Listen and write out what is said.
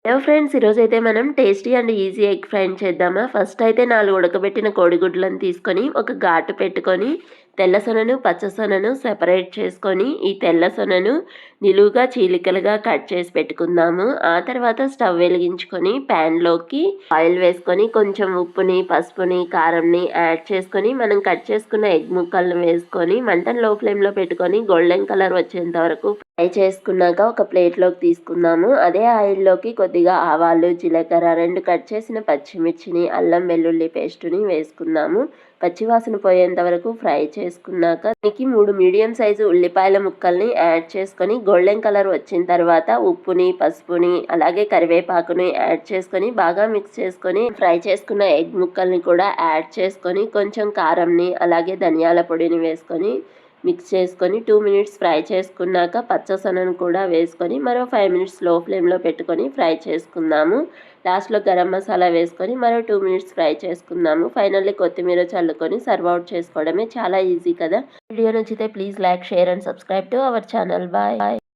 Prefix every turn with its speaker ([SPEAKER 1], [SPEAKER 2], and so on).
[SPEAKER 1] Hello friends, ఈరోజైతే మనం tasty and easy egg fry చేద్దామా. ఫస్ట్ అయితే 4 ఉడకబెట్టిన కోడిగుడ్లను తీసుకొని ఒక ఘాటు పెట్టుకొని తెల్ల సొనను పచ్చ సొనను సెపరేట్ చేసుకొని ఈ తెల్ల సొనను నిలువుగా చీలికలుగా కట్ చేసి పెట్టుకుందాము. ఆ తర్వాత స్టవ్ వెలిగించుకొని ప్యాన్లోకి ఆయిల్ వేసుకొని కొంచెం ఉప్పుని పసుపుని కారంని యాడ్ చేసుకొని మనం కట్ చేసుకున్న ఎగ్ ముక్కలను వేసుకొని మంటను లో ఫ్లేమ్లో పెట్టుకొని గోల్డెన్ కలర్ వచ్చేంత వరకు ఫ్రై చేసుకున్నాక ఒక ప్లేట్లోకి తీసుకుందాము. అదే ఆయిల్లోకి కొద్దిగా ఆవాలు జీలకర్ర 2 కట్ చేసిన పచ్చిమిర్చిని అల్లం వెల్లుల్లి పేస్టుని వేసుకుందాము. పచ్చివాసన పోయేంత వరకు ఫ్రై చేసుకున్నాక దీనికి 3 మీడియం సైజు ఉల్లిపాయల ముక్కల్ని యాడ్ చేసుకొని గోల్డెన్ కలర్ వచ్చిన తర్వాత ఉప్పుని పసుపుని అలాగే కరివేపాకుని యాడ్ చేసుకొని బాగా మిక్స్ చేసుకొని ఫ్రై చేసుకున్న ఎగ్ ముక్కల్ని కూడా యాడ్ చేసుకొని కొంచెం కారంని అలాగే ధనియాల పొడిని వేసుకొని మిక్స్ చేసుకొని 2 మినిట్స్ ఫ్రై చేసుకున్నాక పచ్చసొనను కూడా వేసుకొని మరో 5 మినిట్స్ లో ఫ్లేమ్లో పెట్టుకొని ఫ్రై చేసుకుందాము. లాస్ట్లో గరం మసాలా వేసుకొని మరో 2 మినిట్స్ ఫ్రై చేసుకుందాము. ఫైనల్లీ కొత్తిమీర చల్లుకొని సర్వ్ అవుట్ చేసుకోవడమే. చాలా ఈజీ కదా. వీడియో నచ్చితే please like share and subscribe to our channel. Bye.